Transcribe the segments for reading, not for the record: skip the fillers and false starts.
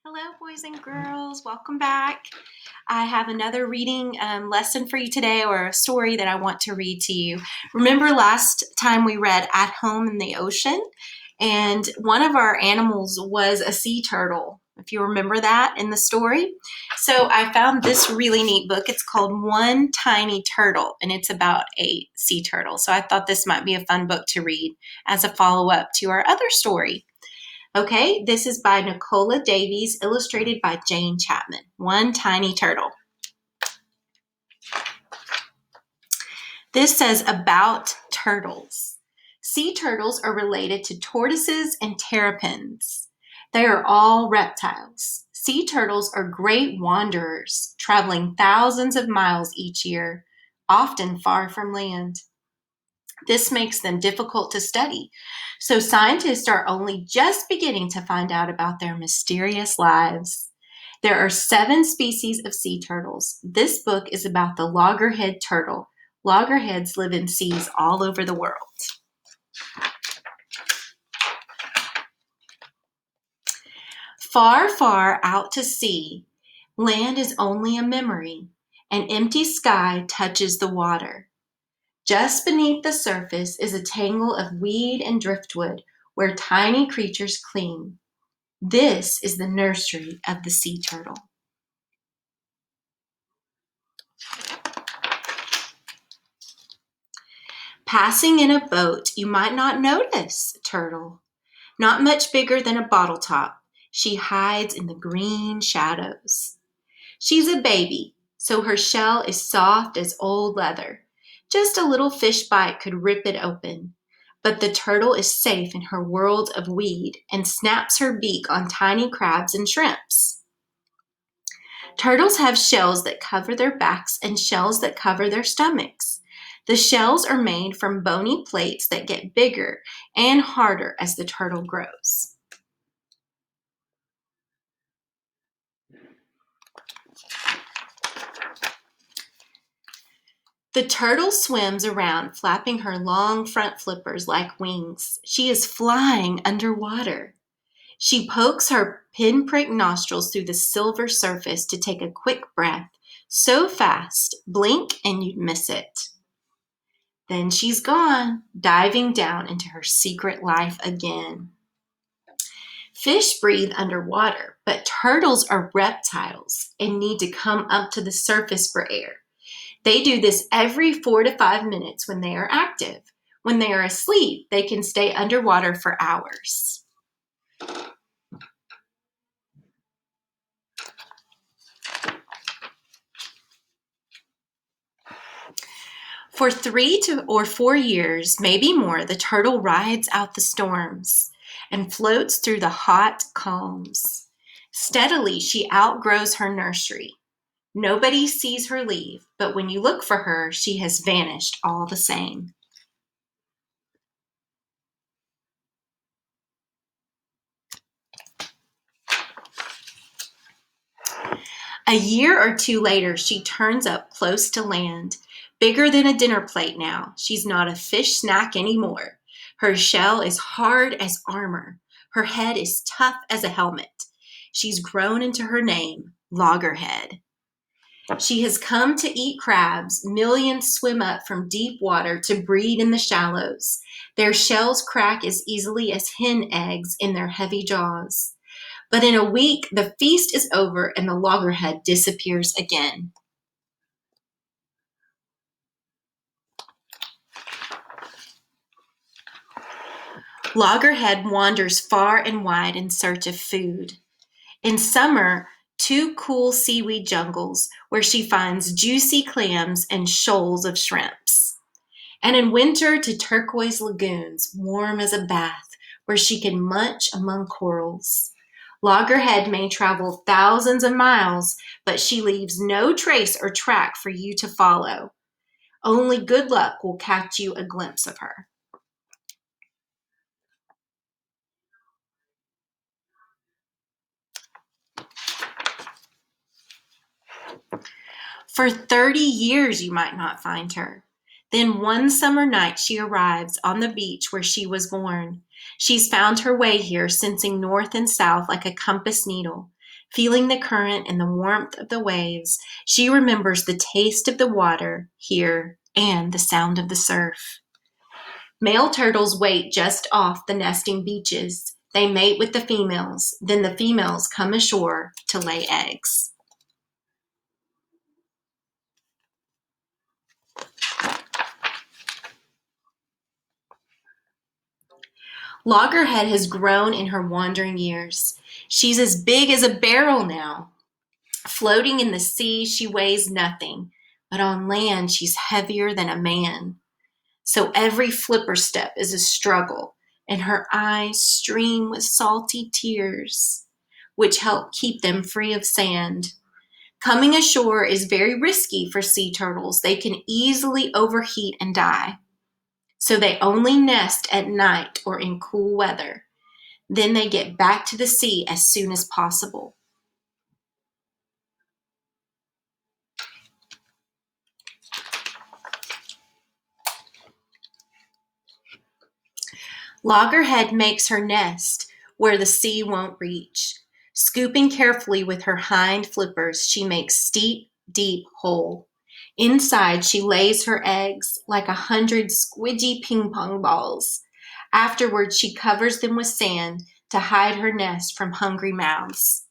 Hello, boys and girls. Welcome back. I have another reading lesson for you today, or a story that I want to read to you. Remember last time we read At Home in the Ocean, and one of our animals was a sea turtle, if you remember that in the story. So I found this really neat book. It's called One Tiny Turtle, and it's about a sea turtle. So I thought this might be a fun book to read as a follow-up to our other story. Okay, this is by Nicola Davies, illustrated by Jane Chapman. One Tiny Turtle. This says about turtles. Sea turtles are related to tortoises and terrapins. They are all reptiles. Sea turtles are great wanderers, traveling thousands of miles each year, often far from land. This makes them difficult to study, so scientists are only just beginning to find out about their mysterious lives. There are 7 species of sea turtles. This book is about the loggerhead turtle. Loggerheads live in seas all over the world. Far, far out to sea, land is only a memory. An empty sky touches the water. Just beneath the surface is a tangle of weed and driftwood where tiny creatures cling. This is the nursery of the sea turtle. Passing in a boat, you might not notice a turtle. Not much bigger than a bottle top, she hides in the green shadows. She's a baby, so her shell is soft as old leather. Just a little fish bite could rip it open. But the turtle is safe in her world of weed and snaps her beak on tiny crabs and shrimps. Turtles have shells that cover their backs and shells that cover their stomachs. The shells are made from bony plates that get bigger and harder as the turtle grows. The turtle swims around, flapping her long front flippers like wings. She is flying underwater. She pokes her pinprick nostrils through the silver surface to take a quick breath, so fast, blink and you'd miss it. Then she's gone, diving down into her secret life again. Fish breathe underwater, but turtles are reptiles and need to come up to the surface for air. They do this every 4 to 5 minutes when they are active. When they are asleep, they can stay underwater for hours. For 3 or 4 years, maybe more, the turtle rides out the storms and floats through the hot calms. Steadily, she outgrows her nursery. Nobody sees her leave, but when you look for her, she has vanished all the same. A year or 2 later, she turns up close to land, bigger than a dinner plate now. She's not a fish snack anymore. Her shell is hard as armor. Her head is tough as a helmet. She's grown into her name, Loggerhead. She has come to eat crabs. Millions swim up from deep water to breed in the shallows. Their shells crack as easily as hen eggs in their heavy jaws. But in a week, the feast is over and the loggerhead disappears again. Loggerhead wanders far and wide in search of food. In summer, to cool seaweed jungles where she finds juicy clams and shoals of shrimps. And in winter, to turquoise lagoons, warm as a bath, where she can munch among corals. Loggerhead may travel thousands of miles, but she leaves no trace or track for you to follow. Only good luck will catch you a glimpse of her. For 30 years you might not find her. Then one summer night she arrives on the beach where she was born. She's found her way here, sensing north and south like a compass needle. Feeling the current and the warmth of the waves, she remembers the taste of the water here and the sound of the surf. Male turtles wait just off the nesting beaches. They mate with the females, then the females come ashore to lay eggs. Loggerhead has grown in her wandering years. She's as big as a barrel now. Floating in the sea, she weighs nothing, but on land, she's heavier than a man. So every flipper step is a struggle, and her eyes stream with salty tears, which help keep them free of sand. Coming ashore is very risky for sea turtles. They can easily overheat and die. So they only nest at night or in cool weather. Then they get back to the sea as soon as possible. Loggerhead makes her nest where the sea won't reach. Scooping carefully with her hind flippers, she makes steep, deep hole. Inside, she lays her eggs like 100 squidgy ping pong balls. Afterwards, she covers them with sand to hide her nest from hungry mouths.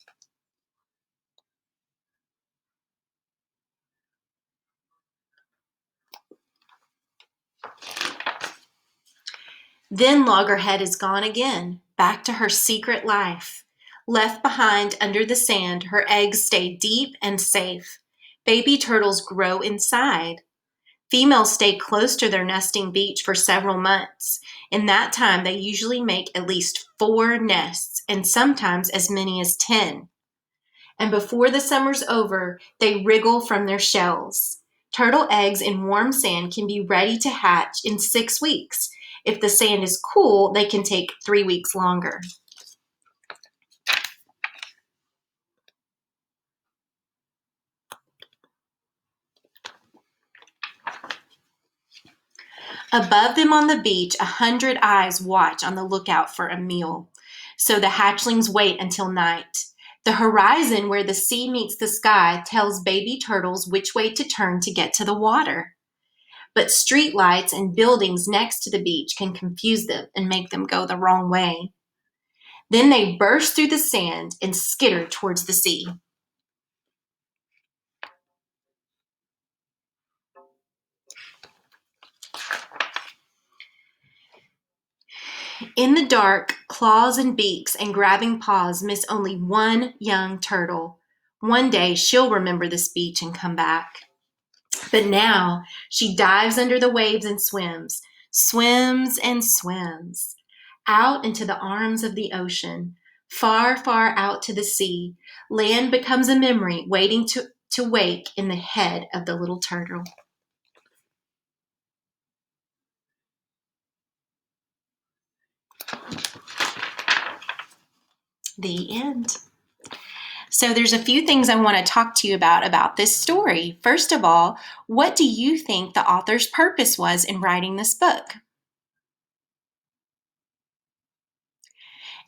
Then Loggerhead is gone again, back to her secret life. Left behind under the sand, her eggs stay deep and safe. Baby turtles grow inside. Females stay close to their nesting beach for several months. In that time, they usually make at least 4 nests and sometimes as many as 10. And before the summer's over, they wriggle from their shells. Turtle eggs in warm sand can be ready to hatch in 6 weeks. If the sand is cool, they can take 3 weeks longer. Above them on the beach, 100 eyes watch on the lookout for a meal. So the hatchlings wait until night. The horizon where the sea meets the sky tells baby turtles which way to turn to get to the water. But street lights and buildings next to the beach can confuse them and make them go the wrong way. Then they burst through the sand and skitter towards the sea. In the dark, claws and beaks and grabbing paws miss only one young turtle. One day she'll remember this beach and come back. But now she dives under the waves and swims, swims and swims, out into the arms of the ocean, far, far out to the sea. Land becomes a memory waiting to wake in the head of the little turtle. The end. So there's a few things I want to talk to you about this story. First of all, what do you think the author's purpose was in writing this book?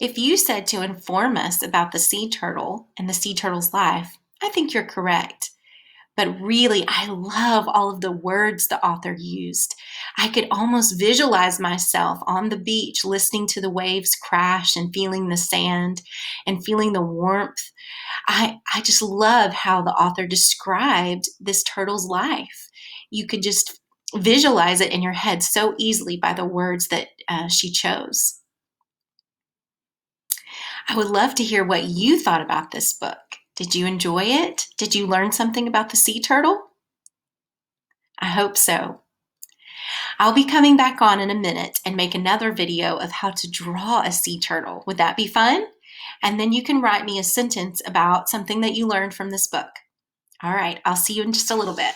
If you said to inform us about the sea turtle and the sea turtle's life, I think you're correct. But really, I love all of the words the author used. I could almost visualize myself on the beach listening to the waves crash and feeling the sand and feeling the warmth. I just love how the author described this turtle's life. You could just visualize it in your head so easily by the words that she chose. I would love to hear what you thought about this book. Did you enjoy it? Did you learn something about the sea turtle? I hope so. I'll be coming back on in a minute and make another video of how to draw a sea turtle. Would that be fun? And then you can write me a sentence about something that you learned from this book. All right, I'll see you in just a little bit.